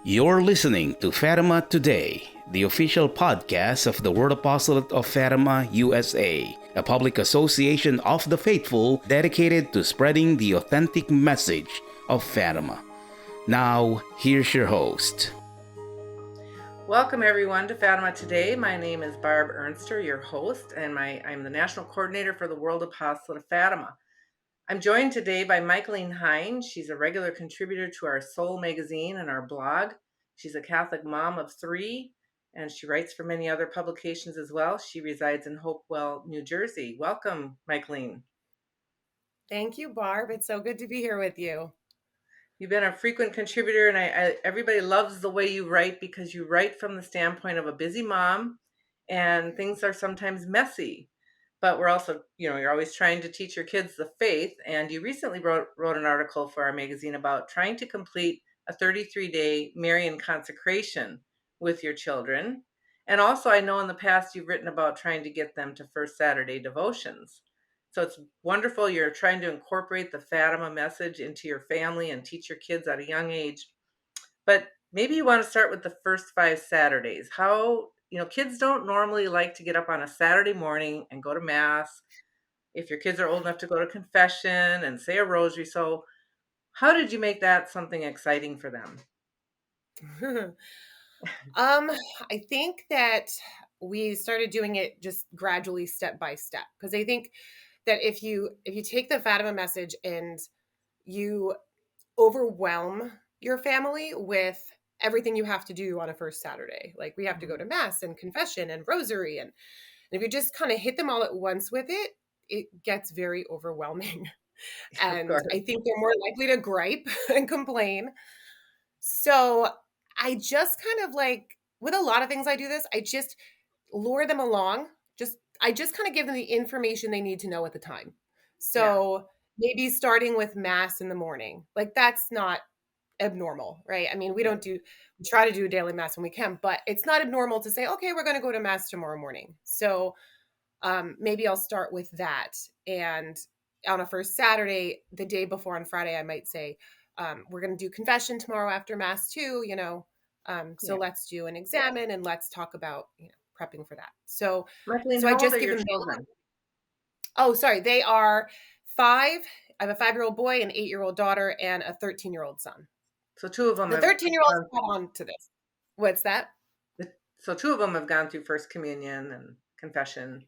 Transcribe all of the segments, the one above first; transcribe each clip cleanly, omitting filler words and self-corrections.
You're listening to Fatima Today, the official podcast of the World Apostolate of Fatima, USA, a public association of the faithful dedicated to spreading the authentic message of Fatima. Now, here's your host. Welcome everyone to Fatima Today. My name is Barb Ernster, your host, and I'm the National Coordinator for the World Apostolate of Fatima. I'm joined today by Michaelyn Hein. She's a regular contributor to our Soul magazine and our blog. She's a Catholic mom of 3, and she writes for many other publications as well. She resides in Hopewell, New Jersey. Welcome, Michaelyn. Thank you, Barb. It's so good to be here with you. You've been a frequent contributor, and everybody loves the way you write because you write from the standpoint of a busy mom, and things are sometimes messy. But we're also, you're always trying to teach your kids the faith. And you recently wrote an article for our magazine about trying to complete a 33-day Marian consecration with your children. And also, I know in the past you've written about trying to get them to First Saturday devotions. So it's wonderful. You're trying to incorporate the Fatima message into your family and teach your kids at a young age. But maybe you want to start with the first 5 Saturdays. How kids don't normally like to get up on a Saturday morning and go to Mass. If your kids are old enough to go to confession and say a rosary. So how did you make that something exciting for them? I think that we started doing it just gradually, step by step, because I think that if you take the Fatima message and you overwhelm your family with everything you have to do on a first Saturday, like we have to go to Mass and confession and rosary, and if you just kind of hit them all at once with it, it gets very overwhelming. And I think they're more likely to gripe and complain. So I just kind of with a lot of things I do this, I just lure them along. I just kind of give them the information they need to know at the time. So maybe starting with Mass in the morning, that's not abnormal, right? I mean, we try to do a daily Mass when we can, but it's not abnormal to say, okay, we're going to go to Mass tomorrow morning. So maybe I'll start with that. And on a first Saturday, the day before on Friday, I might say, we're going to do confession tomorrow after Mass too, so let's do an examine and let's talk about, prepping for that. So I just give them children. Oh, sorry. They are 5. I have a 5-year-old boy, an 8-year-old daughter, and a 13-year-old son. So 2 of them. The 13-year-old got on to this. What's that? So 2 of them have gone through First Communion and confession.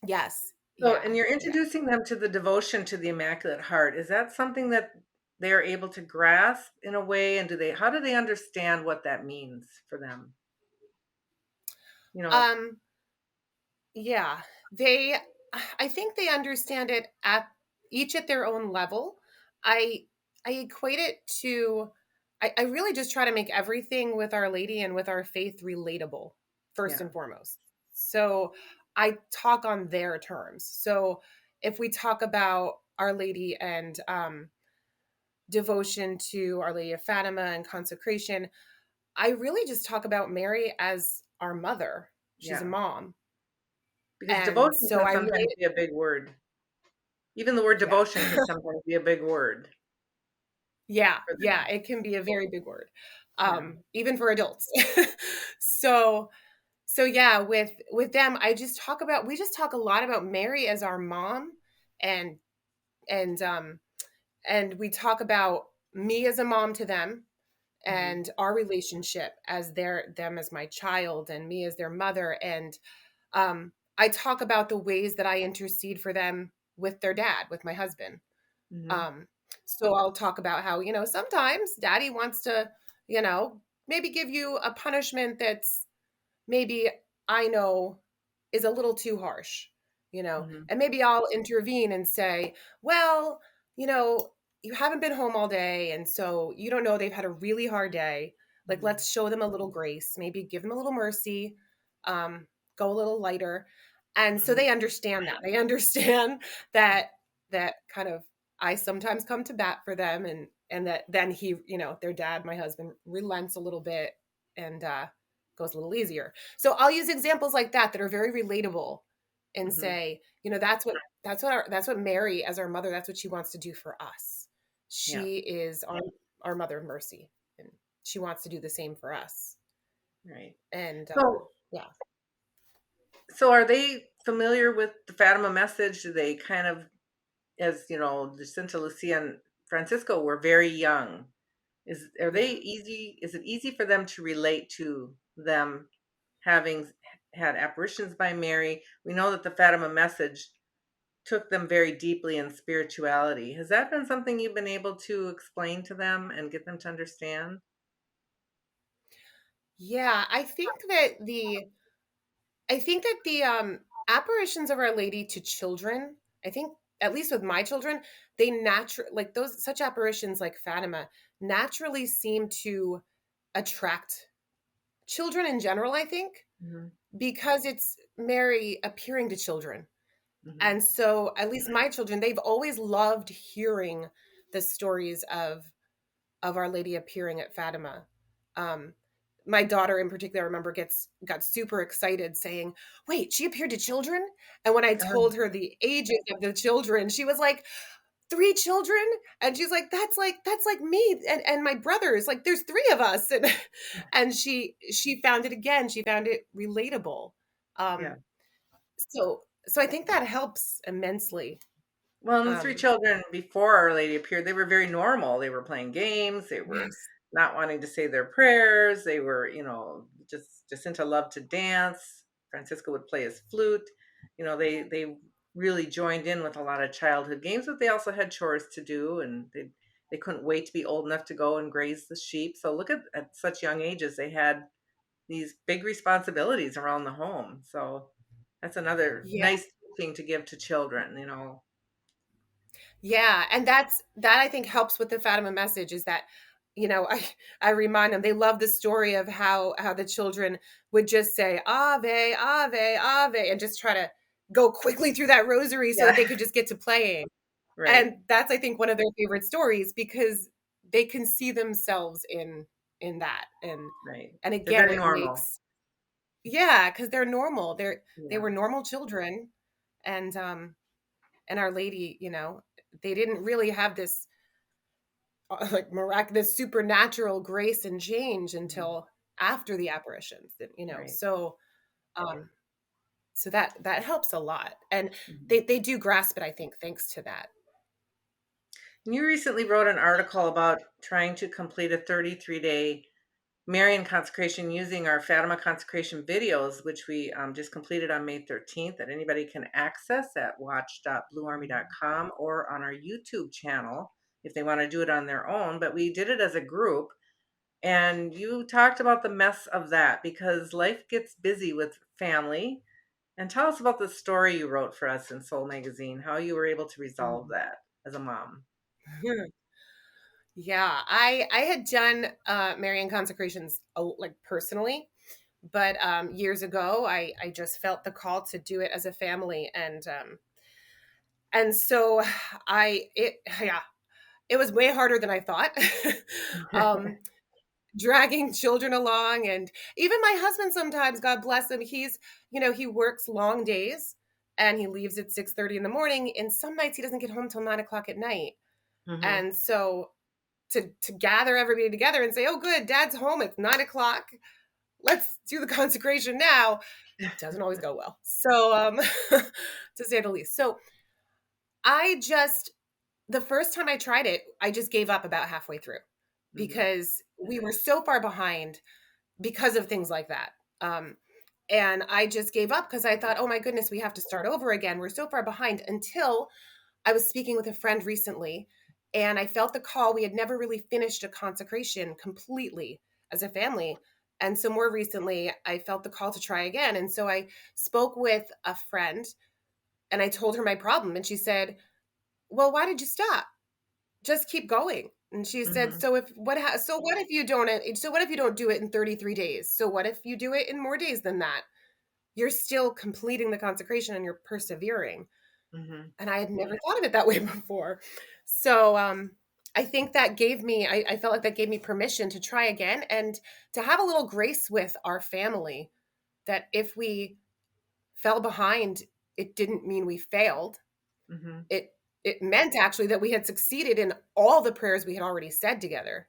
Yes. So, and you're introducing them to the devotion to the Immaculate Heart. Is that something that they are able to grasp in a way? And how do they understand what that means for them? I think they understand it at their own level. I equate it to, I really just try to make everything with Our Lady and with our faith relatable first and foremost. So I talk on their terms. So if we talk about Our Lady and devotion to Our Lady of Fatima and consecration, I really just talk about Mary as our mother. She's a mom. Because devotion can sometimes be a big word. Even the word devotion can sometimes be a big word. Yeah, it can be a very big word, even for adults. So with them, we just talk a lot about Mary as our mom, and we talk about me as a mom to them, and our relationship as them as my child, and me as their mother, and I talk about the ways that I intercede for them with their dad, with my husband. So I'll talk about how, sometimes daddy wants to, maybe give you a punishment that's maybe I know is a little too harsh, and maybe I'll intervene and say, well, you haven't been home all day. And so you don't know, they've had a really hard day. Let's show them a little grace, maybe give them a little mercy, go a little lighter. And so they understand that. They understand that kind of, I sometimes come to bat for them, and that then he, their dad, my husband, relents a little bit and goes a little easier. So I'll use examples like that are very relatable and say, that's what Mary as our mother, that's what she wants to do for us. She is our mother of mercy, and she wants to do the same for us. Right. And So, yeah. so are they familiar with the Fatima message? Do they kind of, as you know, Jacinta, Lucia, and Francisco were very young. Is it easy for them to relate to them having had apparitions by Mary? We know that the Fatima message took them very deeply in spirituality. Has that been something you've been able to explain to them and get them to understand? Yeah, I think that the apparitions of Our Lady to children, I think at least with my children, they naturally, like those such apparitions like Fatima naturally seem to attract children in general, I think, Hmm. because it's Mary appearing to children. Hmm. And so at least my children, they've always loved hearing the stories of Our Lady appearing at Fatima. Um, my daughter in particular, I remember, got super excited saying, "Wait, she appeared to children?" And when I told her the ages of the children, she was like, "3 children?" And she's like me and my brothers. Like there's 3 of us." And and she found it again. She found it relatable. Yeah. Um, so I think that helps immensely. Well, and the 3 Um, children before Our Lady appeared, they were very normal. They were playing games. They were yes. not wanting to say their prayers. They were, just Jacinta loved to dance. Francisco would play his flute. They really joined in with a lot of childhood games, but they also had chores to do, and they couldn't wait to be old enough to go and graze the sheep. So look at such young ages, they had these big responsibilities around the home. So that's another Yeah. nice thing to give to children. Yeah, and that I think helps with the Fatima message is that, I remind them they love the story of how the children would just say Ave, Ave, Ave, and just try to go quickly through that rosary so that Yeah. they could just get to playing. Right. And that's, I think, one of their favorite stories because they can see themselves in that. Right. And They're again, very it normal. makes, yeah, because they're normal. They Yeah. were normal children, and Our Lady, they didn't really have this like miraculous supernatural grace and change Mhm. until after the apparitions, Right. um so that helps a lot, and Mhm. they do grasp it, I think, thanks to that. You recently wrote an article about trying to complete a 33-day Marian consecration using our Fatima consecration videos, which we just completed on May 13th, that anybody can access at watch.bluearmy.com or on our YouTube channel if they want to do it on their own. But we did it as a group. And you talked about the mess of that because life gets busy with family. And tell us about the story you wrote for us in Soul Magazine, how you were able to resolve Mhm. that as a mom. Yeah, I had done Marian consecrations like personally, but years ago I just felt the call to do it as a family, and so yeah, it was way harder than I thought. um Dragging children along, and even my husband sometimes, God bless him, he works long days and he leaves at 6:30 in the morning, and some nights he doesn't get home till 9 o'clock at night. Hmm. And so to gather everybody together and say, "Oh good, dad's home, it's 9 o'clock, let's do the consecration now," doesn't always go well. So to say the least. So I just the first time I tried it, I just gave up about halfway through Hmm. because we were so far behind because of things like that. And I just gave up because I thought, oh my goodness, we have to start over again. We're so far behind, until I was speaking with a friend recently and I felt the call. We had never really finished a consecration completely as a family. And so more recently, I felt the call to try again. And so I spoke with a friend and I told her my problem. And she said, well, why did you stop? Just keep going. And she said, Hmm. so what if you don't do it in 33 days? So what if you do it in more days than that? You're still completing the consecration and you're persevering. Hmm. And I had never thought of it that way before. So I think that I felt like that gave me permission to try again and to have a little grace with our family, that if we fell behind, it didn't mean we failed. Hmm. It meant actually that we had succeeded in all the prayers we had already said together,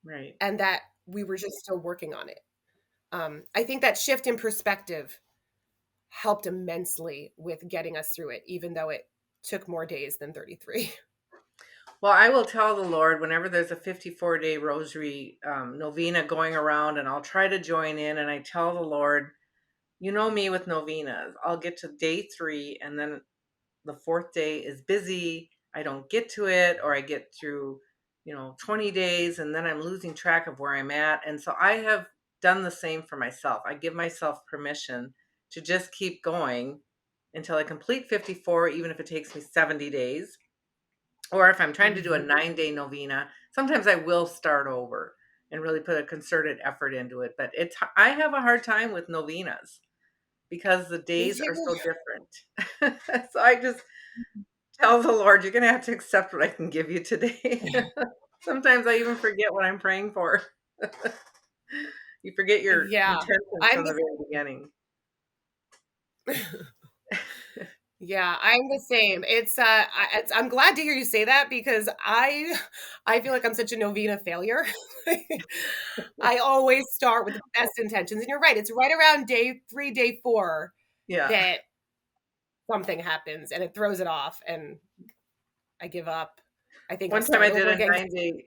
Right. and that we were just still working on it. I think that shift in perspective helped immensely with getting us through it, even though it took more days than 33. Well, I will tell the Lord whenever there's a 54-day rosary novena going around, and I'll try to join in. And I tell the Lord, you know me with novenas. I'll get to day 3, and then the 4th day is busy. I don't get to it, or I get through, 20 days, and then I'm losing track of where I'm at. And so I have done the same for myself. I give myself permission to just keep going until I complete 54, even if it takes me 70 days. Or if I'm trying to do a 9-day novena, sometimes I will start over and really put a concerted effort into it. But I have a hard time with novenas because the Me days are too. so different. So I just tell the Lord, you're going to have to accept what I can give you today. Sometimes I even forget what I'm praying for. You forget your Yeah. intentions I'm from the the very beginning. Yeah, I'm the same. I'm glad to hear you say that because I feel like I'm such a novena failure. I always start with the best intentions, and you're right. It's right around day 3, day 4 Yeah. that something happens and it throws it off, and I give up. I think I'll One time I start did over a again. 9-day,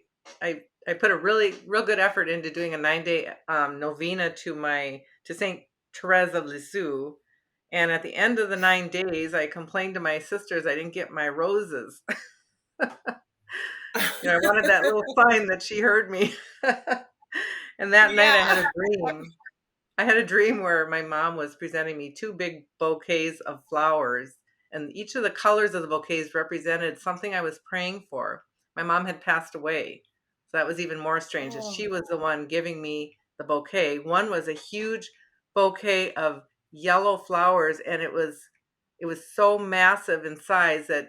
I put a real good effort into doing a 9-day novena to Saint Therese of Lisieux. And at the end of the 9 days, I complained to my sisters I didn't get my roses. I wanted that little sign that she heard me. And that night I had Yeah. a dream. I had a dream where my mom was presenting me 2 big bouquets of flowers, and each of the colors of the bouquets represented something I was praying for. My mom had passed away, so that was even more strange that Oh, she was the one giving me the bouquet. One was a huge bouquet of yellow flowers, and it was so massive in size that,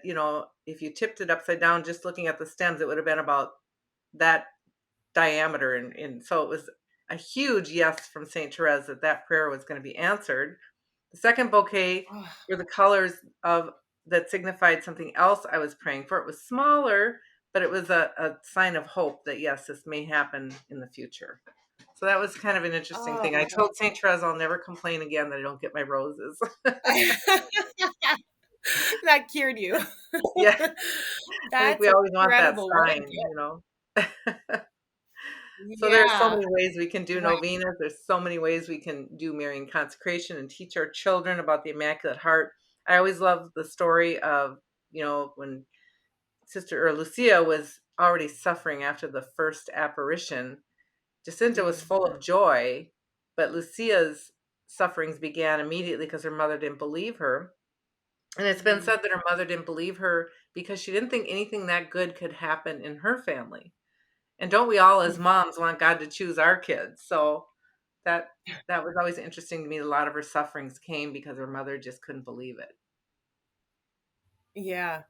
if you tipped it upside down just looking at the stems, it would have been about that diameter. And so it was a huge yes from St. Therese that prayer was going to be answered. The second bouquet oh, were the colors of that signified something else I was praying for. It was smaller, but it was a sign of hope that yes, this may happen in the future. So that was kind of an interesting thing. I oh. told St. Therese I'll never complain again that I don't get my roses. That cured you. Yeah, I think That's we always want that incredible. What a sign. gift. So there are so Yeah. many ways we can do Wow. novenas. There's so many ways we can do Marian consecration and teach our children about the Immaculate Heart. I always love the story of, when Sister or Lucia was already suffering after the first apparition. Jacinta was Mm, full of joy, but Lucia's sufferings began immediately because her mother didn't believe her. And it's been mm, said that her mother didn't believe her because she didn't think anything that good could happen in her family. And don't we all as mm. moms want God to choose our kids? So that that was always interesting to me. A lot of her sufferings came because her mother just couldn't believe it. Yeah.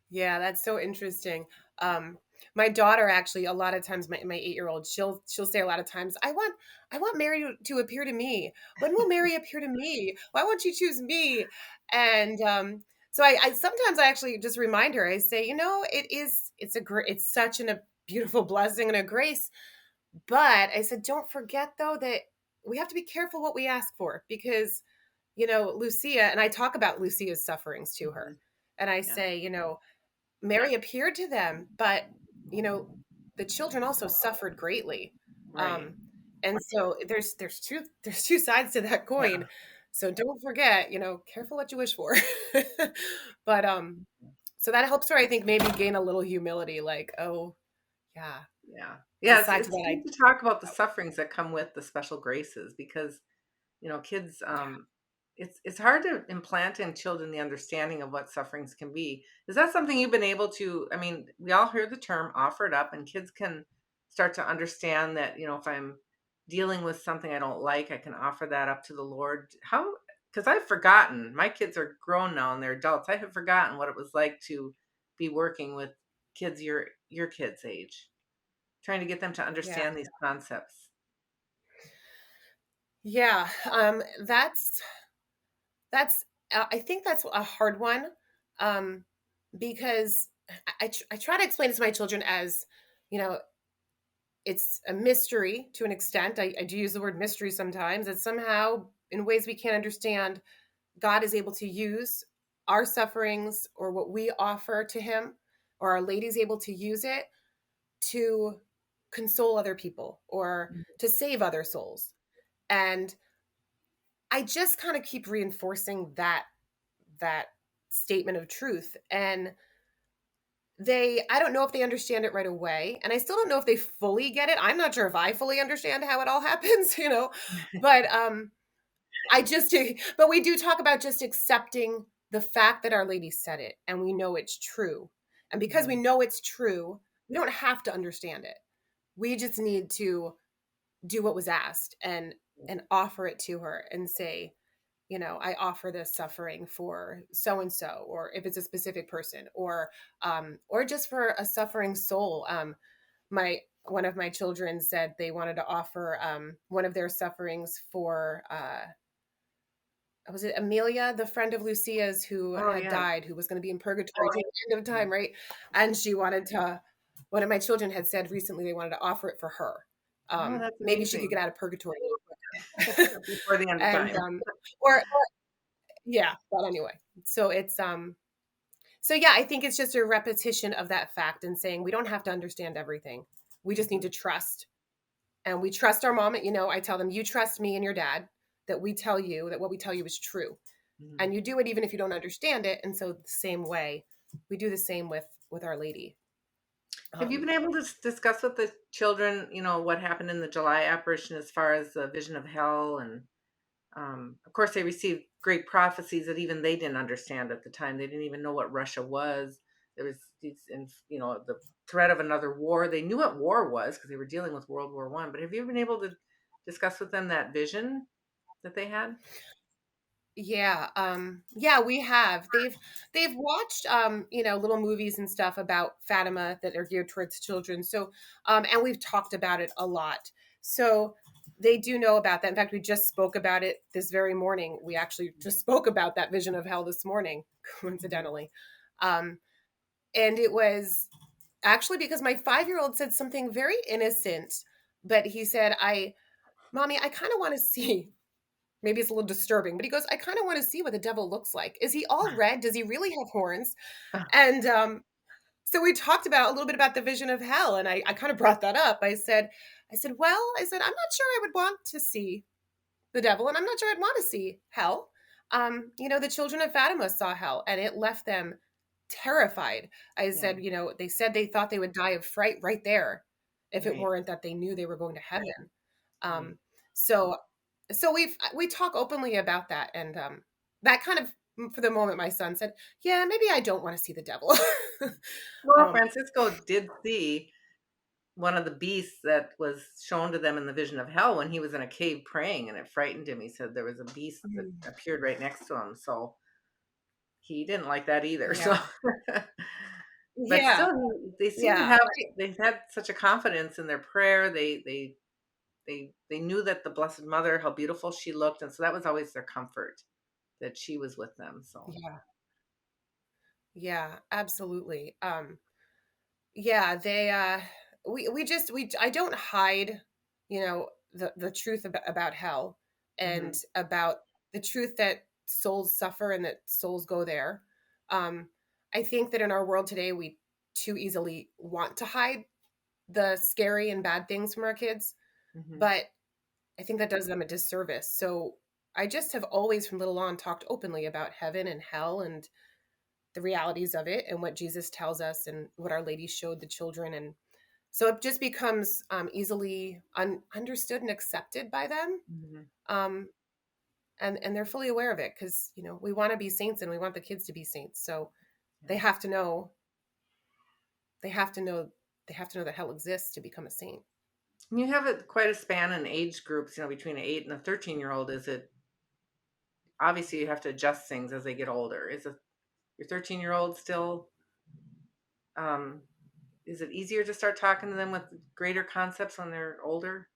Yeah, that's so interesting. Um, my daughter actually, a lot of times, my 8-year-old, she'll say a lot of times, I want Mary to appear to me. When will Mary appear to me? Why won't you choose me? And so I sometimes I actually just remind her. I say, it's such a beautiful blessing and a grace. But I said, don't forget though that we have to be careful what we ask for because Lucia, and I talk about Lucia's sufferings to her, Mhm. and I Yeah. say, Mary appeared to them, but you know, the children also suffered greatly. Right. Um, and so there's two sides to that Yeah. coin. So don't forget, careful what you wish for. But so that helps her, I think, maybe gain a little humility, like, oh yeah, Yeah. there's a Yeah. It's, side to it's that. good to talk about the sufferings that come with the special graces because kids, it's hard to implant in children the understanding of what sufferings can be. Is that something you've been able to, I mean, we all hear the term offer it up, and kids can start to understand that, if I'm dealing with something I don't like, I can offer that up to the Lord. How, because I've forgotten, my kids are grown now and they're adults. I have forgotten what it was like to be working with kids your kids' age, trying to get them to Yeah, understand these concepts. yeah. That's I think that's a hard one, um, because I try to explain it to my children as, you know, it's a mystery to an extent. I do use the word mystery sometimes, that somehow in ways we can't understand, God is able to use our sufferings or what we offer to him, or Our Lady's able to use it to console other people or to save other souls. And I just kind of keep reinforcing that statement of truth. And I don't know if they understand it right away, and I still don't know if they fully get it. I'm not sure if I fully understand how it all happens, but I just but we do talk about just accepting the fact that Our Lady said it and we know it's true. And because we know it's true, we don't have to understand it. We just need to do what was asked and offer it to her and say, I offer this suffering for so and so, or if it's a specific person, or just for a suffering soul. My One of my children said they wanted to offer one of their sufferings for was it Amelia, the friend of Lucia's who Oh, had yeah. died, who was going to be in purgatory till the end of time, right? And she wanted to. One of my children had said recently they wanted to offer it for her. Oh, that's Maybe she could amazing. get out of purgatory Before the end of and time. or yeah, but anyway, so it's so yeah, I think it's just a repetition of that fact and saying we don't have to understand everything. We just need to trust. And we trust our mom. I tell them, you trust me and your dad that what we tell you is true. And you do it even if you don't understand it. And so the same way, we do the same with Our Lady. Have you been able to discuss with the children, what happened in the July apparition as far as the vision of hell? And of course, they received great prophecies that even they didn't understand at the time. They didn't even know what Russia was. There was these, the threat of another war. They knew what war was because they were dealing with World War I. But have you been able to discuss with them that vision that they had? Yeah, we have. They've watched little movies and stuff about Fatima that are geared towards children. So and we've talked about it a lot. So they do know about that. In fact, we just spoke about it this very morning. We actually just spoke about that vision of hell this morning, coincidentally. Um and it was actually because my 5-year-old said something very innocent, but he said, Mommy, I kind of want to see. Maybe it's a little disturbing, but he goes, I kind of want to see what the devil looks like. Is he all red? Does he really have horns? And so we talked about a little bit about the vision of hell. And I kind of brought that up. I said, I'm not sure I would want to see the devil. And I'm not sure I'd want to see hell. The children of Fatima saw hell and it left them terrified. I said, they said they thought they would die of fright right there if it Right. weren't that they knew they were going to heaven. Right. So we talk openly about that, and that kind of, for the moment, my son said, yeah, maybe I don't want to see the devil. Well, Francisco did see one of the beasts that was shown to them in the vision of hell when he was in a cave praying, and it frightened him. He said there was a beast that appeared right next to him, so he didn't like that either. Yeah. So but Yeah. still, they seem to Yeah. have, they've had such a confidence in their prayer. They knew that the Blessed Mother, how beautiful she looked, and so that was always their comfort, that she was with them. So Yeah, absolutely. Yeah, I don't hide, the truth about hell and about the truth that souls suffer and that souls go there. I think that in our world today, we too easily want to hide the scary and bad things from our kids, but I think that does them a disservice. So I just have always, from little on, talked openly about heaven and hell and the realities of it and what Jesus tells us and what Our Lady showed the children. And so it just becomes easily understood and accepted by them. Um, and they're fully aware of it because, we want to be saints and we want the kids to be saints. So they have to know, they have to know, they have to know that hell exists to become a saint. you have quite a span in age groups, between an 8 and a 13-year-old. Is it, obviously you have to adjust things as they get older? Is it your 13-year-old still, is it easier to start talking to them with greater concepts when they're older,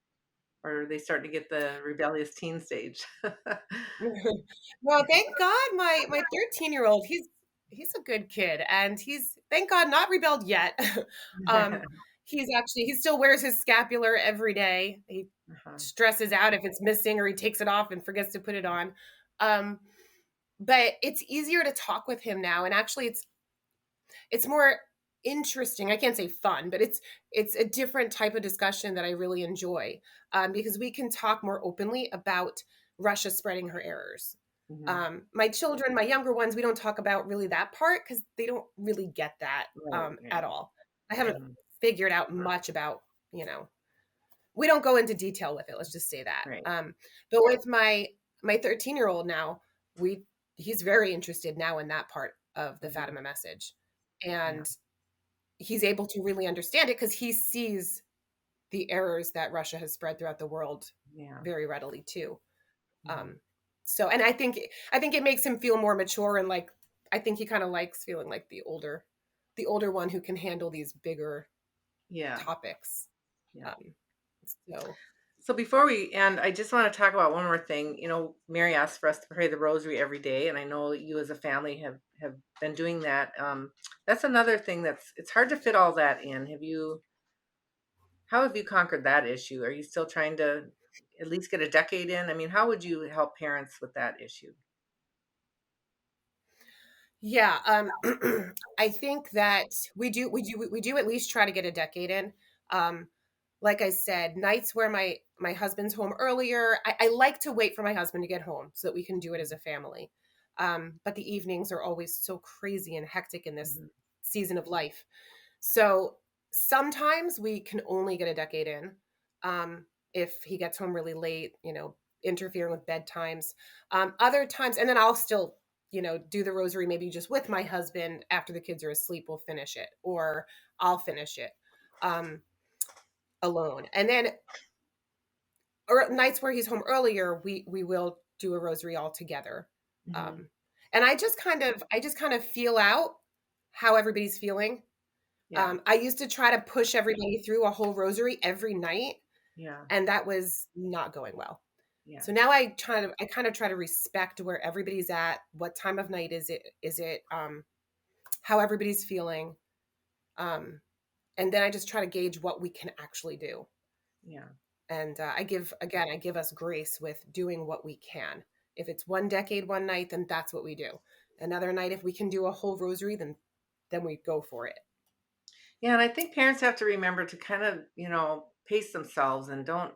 or are they starting to get the rebellious teen stage? Well, thank God my 13-year-old, he's a good kid and he's, thank God, not rebelled yet. he still wears his scapular every day. He stresses out if it's missing or he takes it off and forgets to put it on. But it's easier to talk with him now, and actually it's more interesting. I can't say fun, but it's a different type of discussion that I really enjoy, because we can talk more openly about Russia spreading her errors. My children, my younger ones, we don't talk about really that part because they don't really get that at all. I haven't figured out much about, we don't go into detail with it. Let's just say that. Right. But with my 13-year-old now, he's very interested now in that part of the Fatima message, and he's able to really understand it because he sees the errors that Russia has spread throughout the world very readily too. So, and I think it makes him feel more mature, and like, I think he kind of likes feeling like the older one who can handle these bigger topics. So before we end, I just want to talk about one more thing. Mary asked for us to pray the rosary every day, and I know you as a family have been doing that. That's another thing it's hard to fit all that in. How have you conquered that issue? Are you still trying to at least get a decade in? I mean, how would you help parents with that issue? Yeah, I think that we do at least try to get a decade in. Like I said, nights where my husband's home earlier, I like to wait for my husband to get home so that we can do it as a family. But the evenings are always so crazy and hectic in this season of life. So sometimes we can only get a decade in. If he gets home really late, interfering with bedtimes. Other times, and then I'll still, do the rosary maybe just with my husband after the kids are asleep. We'll finish it, or I'll finish it alone. And then, or nights where he's home earlier, we will do a rosary all together. And I just kind of feel out how everybody's feeling. I used to try to push everybody through a whole rosary every night. And that was not going well. So now I kind of try to respect where everybody's at, what time of night is it, how everybody's feeling. And then I just try to gauge what we can actually do. And I give us grace with doing what we can. If it's one decade, one night, then that's what we do. Another night, if we can do a whole rosary, then we go for it. Yeah, and I think parents have to remember to kind of, pace themselves and don't,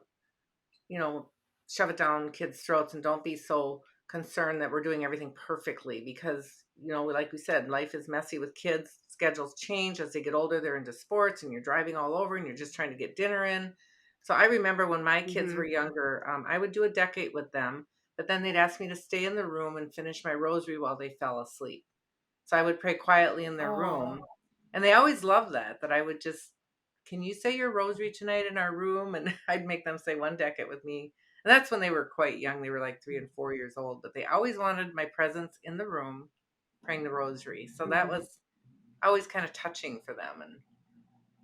shove it down kids' throats, and don't be so concerned that we're doing everything perfectly, because, like we said, life is messy with kids. Schedules change as they get older. They're into sports, and you're driving all over, and you're just trying to get dinner in. So I remember when my kids were younger, I would do a decade with them, but then they'd ask me to stay in the room and finish my rosary while they fell asleep. So I would pray quietly in their room. And they always loved that I would just, can you say your rosary tonight in our room? And I'd make them say one decade with me. And that's when they were quite young. They were like 3 and 4 years old, but they always wanted my presence in the room praying the rosary. So that was always kind of touching for them. And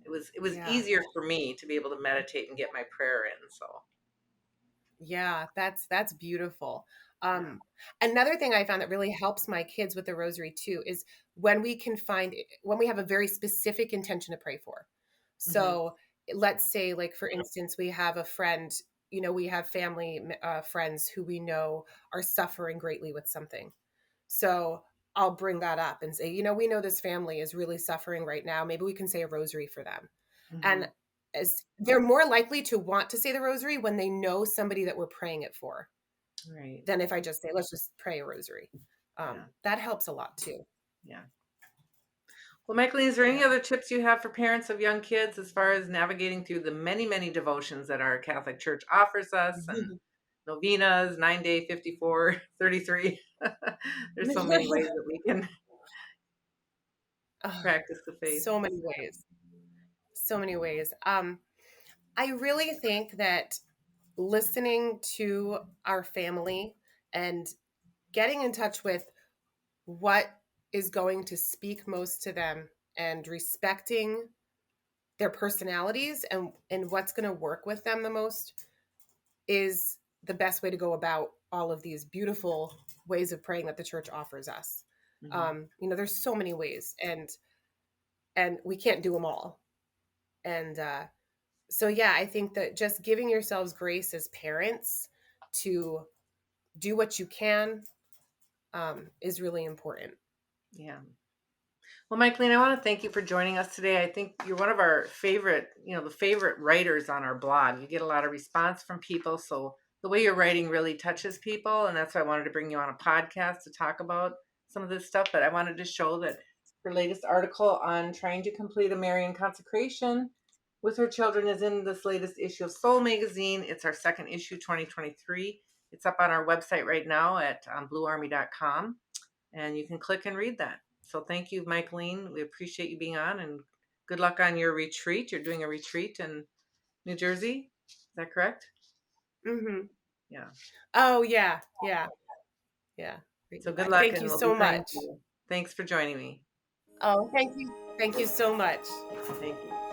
it was easier for me to be able to meditate and get my prayer in. So yeah, that's beautiful. Another thing I found that really helps my kids with the rosary too is when we have a very specific intention to pray for. So let's say, like, for instance, we have a friend, we have family friends who we know are suffering greatly with something. So I'll bring that up and say, we know this family is really suffering right now. Maybe we can say a rosary for them. And as they're more likely to want to say the rosary when they know somebody that we're praying it for. Right. Than if I just say, let's just pray a rosary. That helps a lot too. Yeah. Well, Michaelyn, is there any other tips you have for parents of young kids as far as navigating through the many, many devotions that our Catholic Church offers us, and novenas, 9-day, 54, 33? There's so many ways that we can practice the faith. So many ways. I really think that listening to our family and getting in touch with what is going to speak most to them and respecting their personalities and what's going to work with them the most is the best way to go about all of these beautiful ways of praying that the church offers us. There's so many ways, and we can't do them all. And so, yeah, I think that just giving yourselves grace as parents to do what you can is really important. Yeah. Well, Michaelyn, I want to thank you for joining us today. I think you're one of our favorite, the favorite writers on our blog. You get a lot of response from people. So the way you're writing really touches people. And that's why I wanted to bring you on a podcast to talk about some of this stuff. But I wanted to show that her latest article on trying to complete a Marian consecration with her children is in this latest issue of Soul Magazine. It's our second issue, 2023. It's up on our website right now at bluearmy.com. And you can click and read that. So thank you, Michaelyn. We appreciate you being on, and good luck on your retreat. You're doing a retreat in New Jersey. Is that correct? Mm-hmm. Yeah. Oh, yeah. Yeah. Yeah. So good luck. Thank and you we'll so be praying much. for you. Thanks for joining me. Oh, thank you. Thank you so much. Thank you.